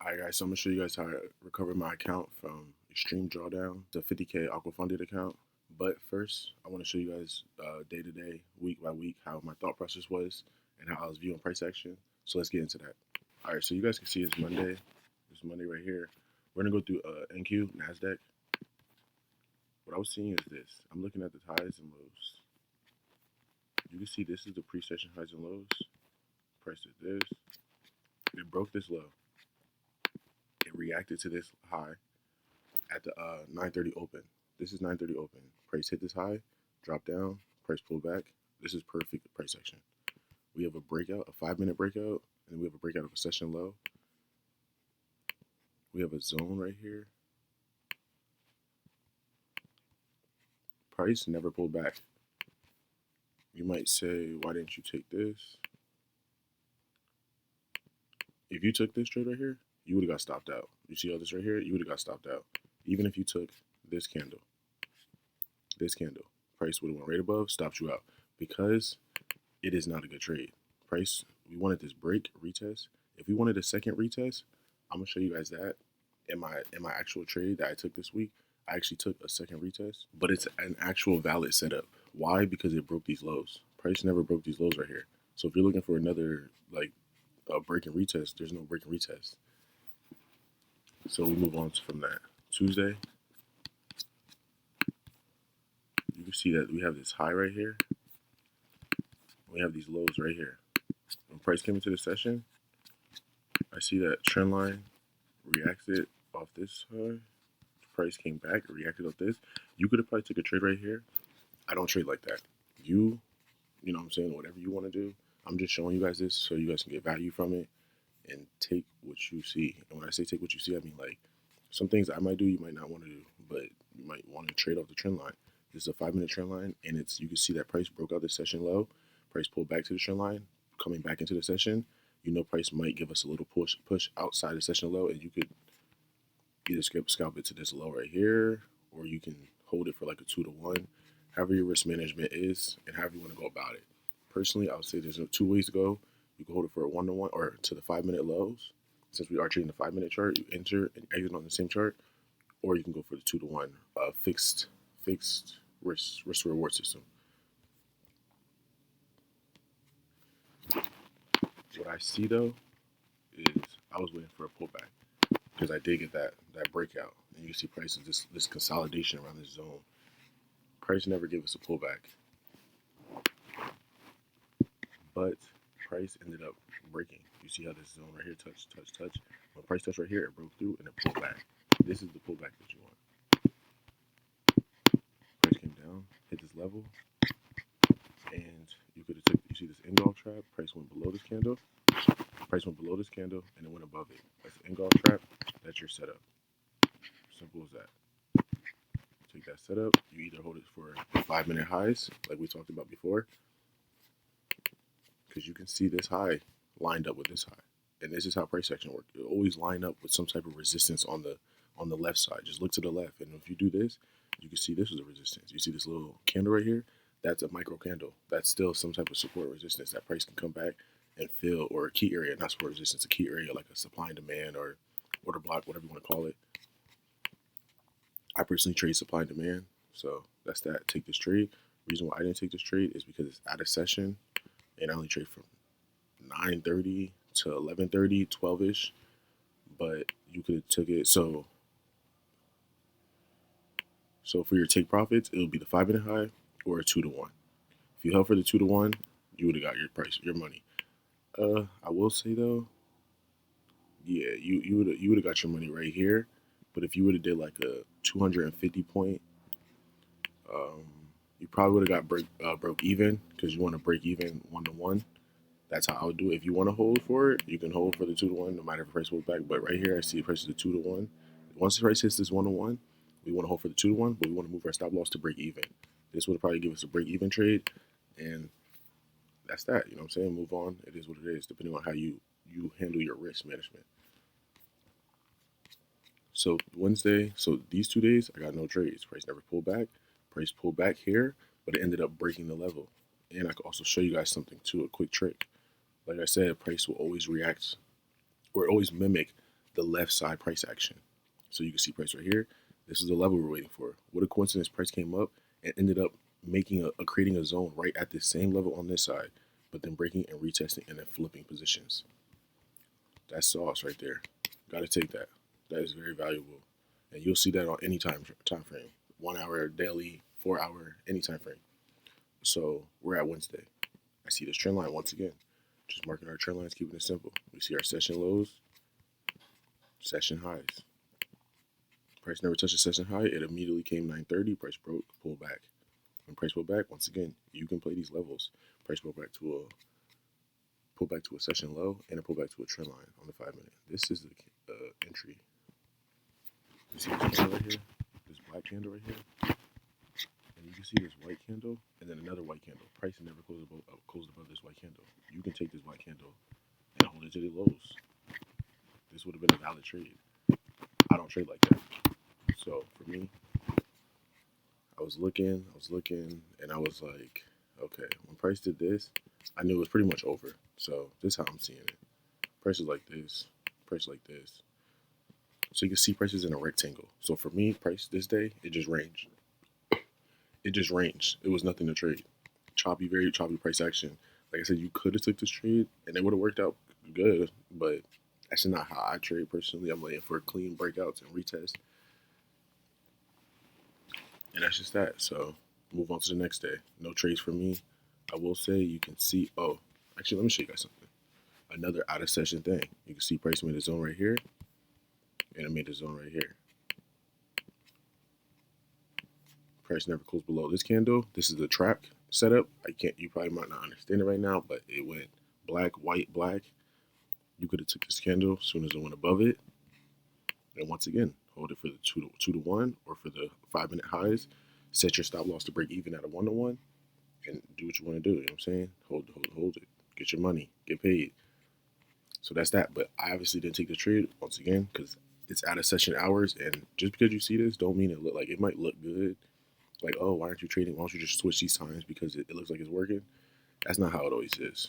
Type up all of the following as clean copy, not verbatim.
Alright guys, so I'm going to show you guys how I recovered my account from extreme drawdown to 50K AQUAFUNDED account. But first, I want to show you guys day to day, week by week, how my thought process was and how I was viewing price action. So let's get into that. Alright, so you guys can see it's Monday. It's Monday right here. We're going to go through NQ, NASDAQ. What I was seeing is this. I'm looking at the highs and lows. You can see this is the pre-session highs and lows. Price is this. It broke this low. It reacted to this high at the 9:30 open. This is 9:30 open. Price hit this high, drop down, price pull back. This is perfect price action. We have a breakout, a 5-minute breakout, and we have a breakout of a session low. We have a zone right here. Price never pulled back. You might say, why didn't you take this? If you took this trade right here, you would have got stopped out. You see all this right here? You would have got stopped out. Even if you took this candle, price would have went right above, stopped you out, because it is not a good trade. Price, we wanted this break, retest. If we wanted a second retest, I'm gonna show you guys that in my actual trade that I took this week. I actually took a second retest, but it's an actual valid setup. Why? Because it broke these lows. Price never broke these lows right here. So if you're looking for another like a break and retest, there's no break and retest. So we move on from that. Tuesday, you can see that we have this high right here. We have these lows right here. When price came into the session, I see that trend line reacted off this high. Price came back, reacted off this. You could have probably took a trade right here. I don't trade like that. You know what I'm saying, whatever you want to do. I'm just showing you guys this so you guys can get value from it and take what you see. And when I say take what you see, I mean like some things I might do, you might not want to do, but you might want to trade off the trend line. This is a 5-minute trend line, and it's you can see that price broke out the session low. Price pulled back to the trend line, coming back into the session. You know, price might give us a little push outside the session low, and you could either scalp it to this low right here, or you can hold it for like a 2-to-1, however your risk management is, and however you want to go about it. Personally, I would say there's 2 ways to go. You can hold it for a 1-to-1 or to the 5-minute lows. Since we are trading the 5-minute chart, you enter and exit on the same chart, or you can go for the 2-to-1 fixed risk reward system. What I see though is I was waiting for a pullback because I did get that breakout, and you can see prices this consolidation around this zone. Price never gave us a pullback, but price ended up breaking. You see how this zone right here touch. When price touched right here, it broke through and it pulled back. This is the pullback that you want. Price came down, hit this level, and you could have took. You see this Ingolf trap. Price went below this candle. Price went below this candle and it went above it. That's the Ingolf trap. That's your setup. Simple as that. Take that setup. You either hold it for 5-minute highs, like we talked about before, because you can see this high lined up with this high, and this is how price action works. It always line up with some type of resistance on the left side. Just look to the left, and if you do this, you can see this is a resistance. You see this little candle right here? That's a micro candle. That's still some type of support resistance that price can come back and fill, or a key area, not support resistance, a key area like a supply and demand or order block, whatever you want to call it. I personally trade supply and demand, so that's that. Take this trade. Reason why I didn't take this trade is because it's out of session, and I only trade from 9:30 to 11:30, 12ish. But you could have took it. So for your take profits, it would be the 5-minute high or a 2-to-1. If you held for the 2-to-1, you would have got your price, your money. I will say though, yeah, you would have got your money right here. But if you would have did like a 250 point, you probably would have got broke even, because you want to break even 1-to-1. That's how I would do it. If you want to hold for it, you can hold for the 2-to-1, no matter if the price pulls back. But right here, I see the price is the 2-to-1. Once the price hits this 1-to-1, we want to hold for the 2-to-1, but we want to move our stop loss to break even. This would probably give us a break even trade, and that's that. You know what I'm saying? Move on. It is what it is, depending on how you handle your risk management. So Wednesday, so these 2 days, I got no trades. Price never pulled back. Price pulled back here, but it ended up breaking the level. And I could also show you guys something too, a quick trick. Like I said, price will always react or always mimic the left side price action. So you can see price right here. This is the level we're waiting for. What a coincidence, price came up and ended up making creating a zone right at the same level on this side, but then breaking and retesting and then flipping positions. That's sauce right there. Got to take that. That is very valuable. And you'll see that on any time frame. 1 hour, daily, 4 hour, any time frame. So we're at Wednesday. I see this trend line once again. Just marking our trend lines, keeping it simple. We see our session lows, session highs. Price never touched a session high. It immediately came 930. Price broke, pulled back. When price pulled back, once again, you can play these levels. Price pulled back to a session low and a pullback to a trend line on the 5 minute. This is the entry. You see this candle right here? This black candle right here? And you can see this white candle and then another white candle. Price never closed above this white candle. You can take this white candle and hold it to the lows. This would have been a valid trade. I don't trade like that. So for me, I was looking, and I was like, okay, when price did this, I knew it was pretty much over. So this is how I'm seeing it. Prices like this, price like this. So you can see prices in a rectangle. So for me, price this day, it just ranged. It just ranged. It was nothing to trade. Choppy, very choppy price action. Like I said, you could have took this trade and it would have worked out good, but that's not how I trade personally. I'm waiting for clean breakouts and retest. And that's just that. So move on to the next day. No trades for me. I will say you can see, oh, actually, let me show you guys something. Another out of session thing. You can see price made a zone right here, and it made a zone right here. Price never closed below this candle. This is the track setup. You probably might not understand it right now, but it went black, white, black. You could have took this candle as soon as it went above it. And once again, hold it for the 2 to 1 or for the 5 minute highs. Set your stop loss to break even at a 1 to 1 and do what you want to do. You know what I'm saying? Hold it. Get your money. Get paid. So that's that. But I obviously didn't take the trade once again because it's out of session hours. And just because you see this, don't mean it might look good. Like, oh, why aren't you trading? Why don't you just switch these times because it looks like it's working? That's not how it always is.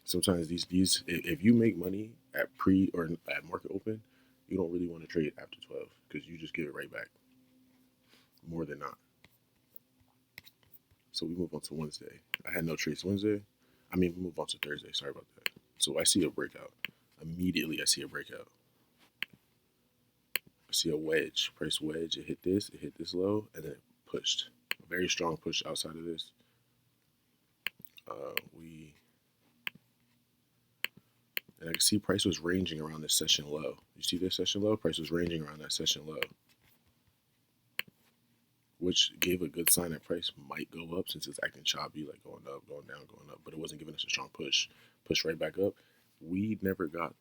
Sometimes these if you make money at pre or at market open, you don't really want to trade after 12 because you just give it right back. More than not. So we move on to Wednesday. I had no trades Wednesday. We move on to Thursday. Sorry about that. So I see a breakout. Immediately I see a breakout. I see a wedge. Price wedge. It hit this low, and then it pushed. A very strong push outside of this. And I can see price was ranging around this session low. You see this session low? Price was ranging around that session low, which gave a good sign that price might go up since it's acting choppy, like going up, going down, going up, but it wasn't giving us a strong push. Push right back up. We never got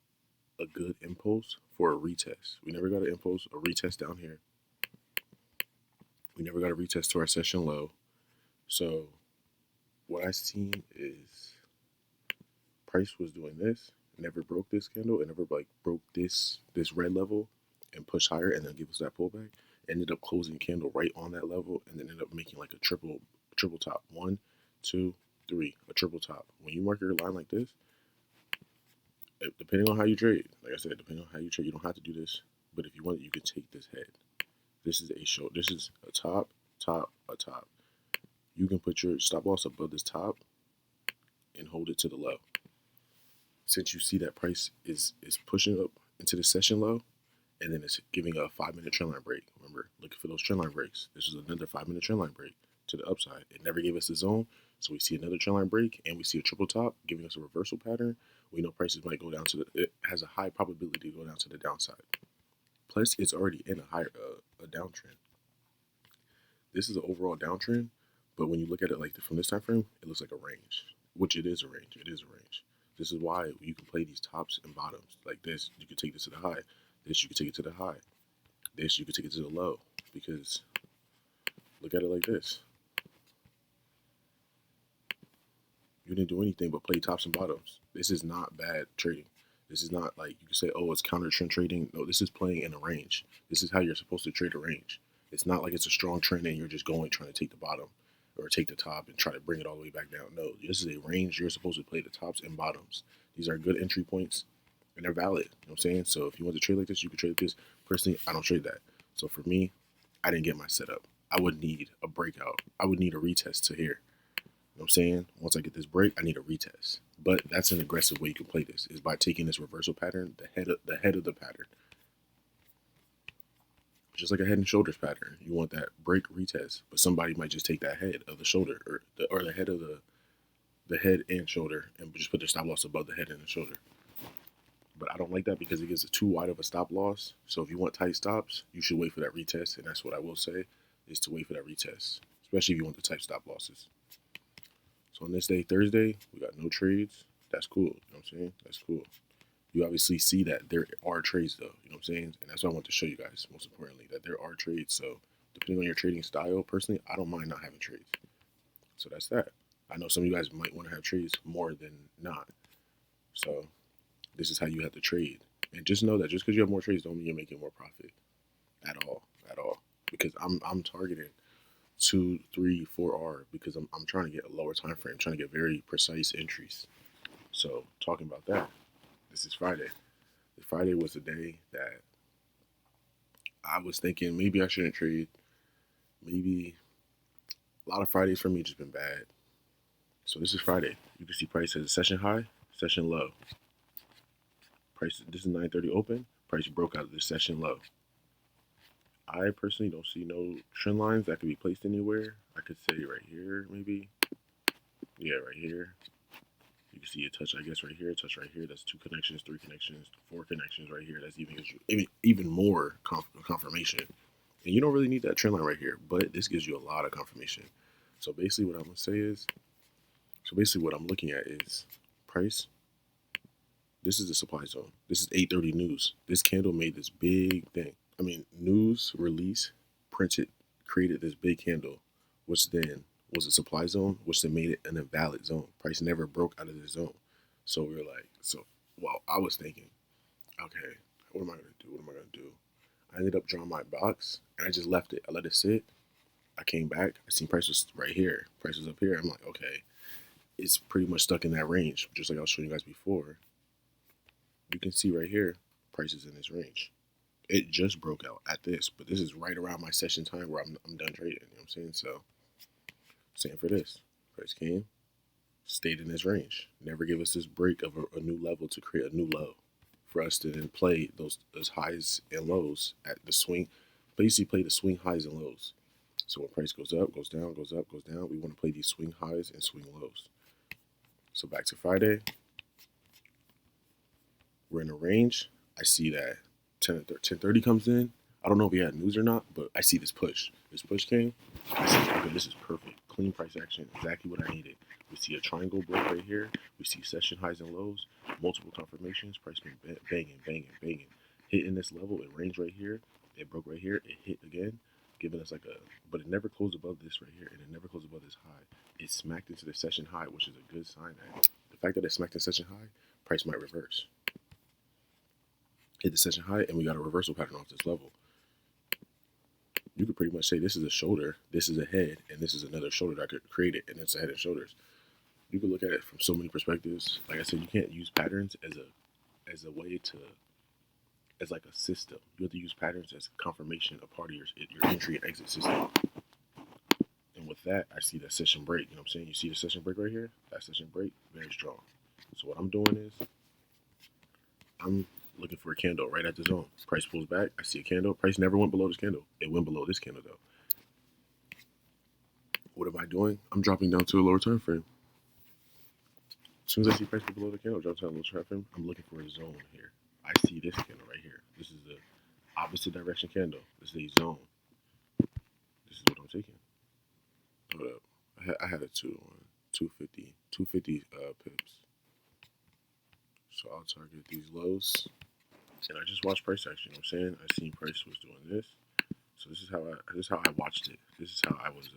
a good impulse for a retest. We never got an impulse, a retest down here. We never got a retest to our session low. So what I seen is price was doing this, never broke this candle, and never broke this red level and pushed higher and then give us that pullback. Ended up closing candle right on that level and then ended up making like a triple top. 1, 2, 3, a triple top. When you mark your line like this, depending on how you trade, like I said, depending on how you trade, you don't have to do this, but if you want, you can take this head. This is a top, a top. You can put your stop loss above this top and hold it to the low. Since you see that price is pushing up into the session low, and then it's giving a 5 minute trend line break. Remember, looking for those trend line breaks. This was another 5 minute trend line break to the upside. It never gave us the zone, so we see another trend line break, and we see a triple top giving us a reversal pattern. We know prices might go down it has a high probability to go down to the downside. Plus, it's already in a downtrend. This is an overall downtrend, but when you look at it like from this time frame, it looks like a range, which it is a range. It is a range. This is why you can play these tops and bottoms like this. You can take this to the high. This you can take it to the high. This you can take it to the low. Because look at it like this. You didn't do anything but play tops and bottoms. This is not bad trading. This is not like you can say, oh, it's counter trend trading. No, this is playing in a range. This is how you're supposed to trade a range. It's not like it's a strong trend and you're just trying to take the bottom or take the top and try to bring it all the way back down. No, this is a range. You're supposed to play the tops and bottoms. These are good entry points. and they're valid. You know what I'm saying? So if you want to trade like this, you can trade like this. Personally, I don't trade that. So for me, I didn't get my setup. I would need a breakout. I would need a retest to here. You know what I'm saying? Once I get this break, I need a retest. But that's an aggressive way you can play this, is by taking this reversal pattern, the head of the pattern. Just like a head and shoulders pattern. You want that break retest, but somebody might just take that head of the shoulder or the head of the head and shoulder and just put their stop loss above the head and the shoulder. But I don't like that because it gives it too wide of a stop loss. So if you want tight stops, you should wait for that retest. And that's what I will say, is to wait for that retest, especially if you want the tight stop losses. So on this day, Thursday, we got no trades. That's cool. You know what I'm saying? That's cool. You obviously see that there are trades, though. You know what I'm saying? And that's what I want to show you guys, most importantly, that there are trades. So depending on your trading style, personally, I don't mind not having trades. So that's that. I know some of you guys might want to have trades more than not. So this is how you have to trade. And just know that just because you have more trades don't mean you're making more profit at all. Because I'm targeting 2, 3, 4R because I'm trying to get a lower time frame, trying to get very precise entries. So talking about that, this is Friday. Friday was the day that I was thinking maybe I shouldn't trade. Maybe a lot of Fridays for me just been bad. So this is Friday. You can see price has a session high, session low. Price, this is 9:30 open. Price broke out of the session low. I personally don't see no trend lines that could be placed anywhere. I could say right here, maybe. Yeah, right here. You can see a touch, I guess, right here, a touch right here. That's 2 connections, 3 connections, 4 connections right here. That's even more confirmation. And you don't really need that trend line right here, but this gives you a lot of confirmation. So basically what I'm going to say is, what I'm looking at is price. This is the supply zone. This is 8:30 news. This candle made this big thing. I mean, news release, created this big candle, which then was a supply zone, which then made it an invalid zone. Price never broke out of the zone. So we were like, I was thinking, okay, what am I going to do? I ended up drawing my box and I just left it. I let it sit. I came back. I seen price was right here. Price was up here. I'm like, okay, it's pretty much stuck in that range, just like I was showing you guys before. You can see right here, price is in this range. It just broke out at this, but this is right around my session time where I'm done trading. You know what I'm saying? So, same for this. Price came, stayed in this range. Never give us this break of a new level to create a new low for us to then play those highs and lows at the swing. Basically, play the swing highs and lows. So when price goes up, goes down, goes up, goes down, we want to play these swing highs and swing lows. So back to Friday. We're in a range. I see that 10:30 comes in. I don't know if we had news or not, but I see this push. This push came. I see, okay, this is perfect. Clean price action, exactly what I needed. We see a triangle break right here. We see session highs and lows, multiple confirmations. Price been banging. Hitting this level, it range right here. It broke right here. It hit again, giving us but it never closed above this right here, and it never closed above this high. It smacked into the session high, which is a good sign. That the fact that it smacked in session high, price might reverse. Hit the session high, and we got a reversal pattern off this level. You could pretty much say this is a shoulder, this is a head, and this is another shoulder that I could create it, and it's a head and shoulders. You could look at it from so many perspectives. Like I said, you can't use patterns as a way to, as like a system. You have to use patterns as confirmation of part of your entry and exit system. And with that, I see that session break. You know what I'm saying? You see the session break right here? That session break, very strong. So what I'm doing is, I'm looking for a candle right at the zone. Price pulls back. I see a candle. Price never went below this candle. It went below this candle though. What am I doing? I'm dropping down to a lower time frame. As soon as I see price below the candle, drop down to a lower time frame. I'm looking for a zone here. I see this candle right here. This is the opposite direction candle. This is a zone. This is what I'm taking. Hold up. I had a 250 pips. So I'll target these lows. And I just watched price action. You know what I'm saying? I seen price was doing this. So this is how I watched it. This is how I was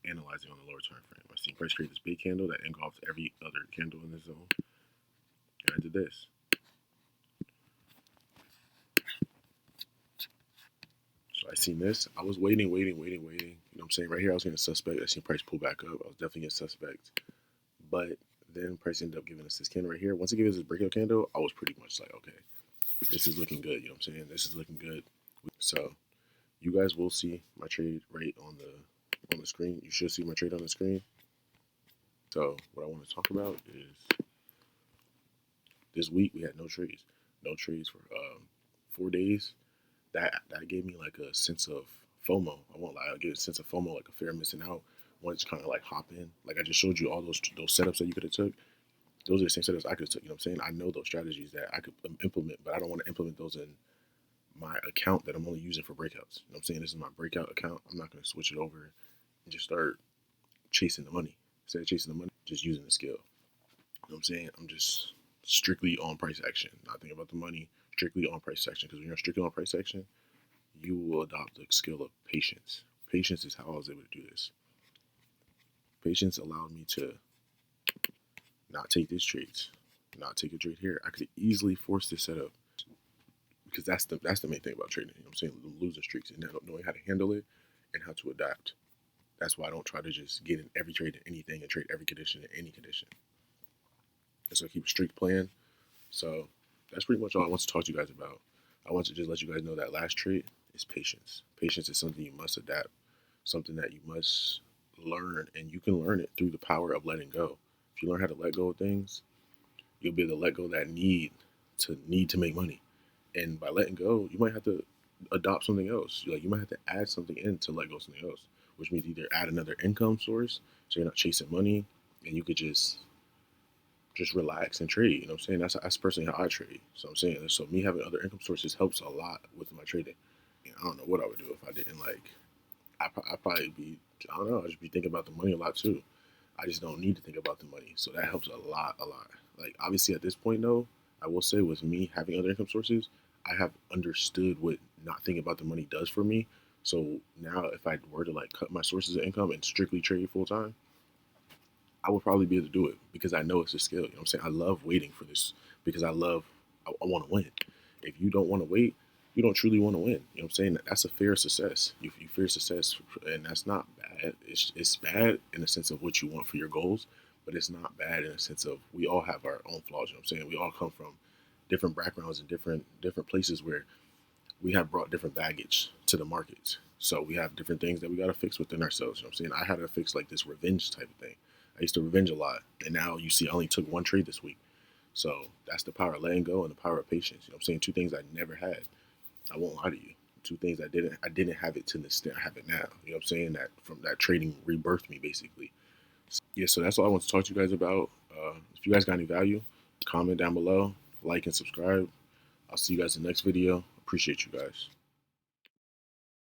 analyzing on the lower time frame. I seen price create this big candle that engulfed every other candle in the zone. And I did this. So I seen this. I was waiting. You know what I'm saying? Right here, I was getting suspect. I seen price pull back up. I was definitely getting suspect. But then price ended up giving us this candle right here. Once it gave us this breakout candle, I was pretty much like, okay, this is looking good. You know what I'm saying? This is looking good. So you guys will see my trade right on the screen. You should see my trade on the screen. So what I want to talk about is this week we had no trades for 4 days. That gave me like a sense of FOMO. I won't lie, I get a sense of FOMO, like a fear of missing out. Want to kind of like hop in. Like I just showed you all those setups that you could have took. Those are the same setups I could have took. You know what I'm saying? I know those strategies that I could implement, but I don't want to implement those in my account that I'm only using for breakouts. You know what I'm saying? This is my breakout account. I'm not going to switch it over and just start chasing the money. Instead of chasing the money, just using the skill. You know what I'm saying? I'm just strictly on price action, not thinking about the money, strictly on price action. Because when you're strictly on price action, you will adopt the skill of patience. Patience is how I was able to do this. Patience allowed me to not take these trades, not take a trade here. I could easily force this setup because that's the main thing about trading. You know what I'm saying? Losing streaks and knowing how to handle it and how to adapt. That's why I don't try to just get in every trade in anything and trade every condition in any condition. And so I keep a streak plan. So that's pretty much all I want to talk to you guys about. I want to just let you guys know that last trait is patience. Patience is something you must adapt, something that you must learn, and you can learn it through the power of letting go. If you learn how to let go of things, you'll be able to let go of that need to make money. And by letting go, you might have to adopt something else. Like you might have to add something in to let go of something else, which means either add another income source so you're not chasing money and you could just relax and trade. You know what I'm saying? That's personally how I trade. So I'm saying, so me having other income sources helps a lot with my trading. I don't know what I would do if I didn't I'd probably be, I don't know, I'd just be thinking about the money a lot too. I just don't need to think about the money. So that helps a lot. Like obviously at this point though, I will say with me having other income sources, I have understood what not thinking about the money does for me. So now if I were to like cut my sources of income and strictly trade full time, I would probably be able to do it because I know it's a skill. You know what I'm saying? I love waiting for this because I want to win. If you don't want to wait, you don't truly want to win. You know what I'm saying? That's a fear of success. You fear success, and that's not bad. It's bad in the sense of what you want for your goals, but it's not bad in the sense of we all have our own flaws. You know what I'm saying? We all come from different backgrounds and different places where we have brought different baggage to the markets. So we have different things that we got to fix within ourselves. You know what I'm saying? I had to fix like this revenge type of thing. I used to revenge a lot. And now you see I only took one trade this week. So that's the power of letting go and the power of patience. You know what I'm saying? Two things I never had. I won't lie to you. Two things I didn't have it to the extent I have it now. You know what I'm saying? That from that trading rebirthed me basically. Yeah, so that's all I want to talk to you guys about. If you guys got any value, comment down below, like and subscribe. I'll see you guys in the next video. Appreciate you guys.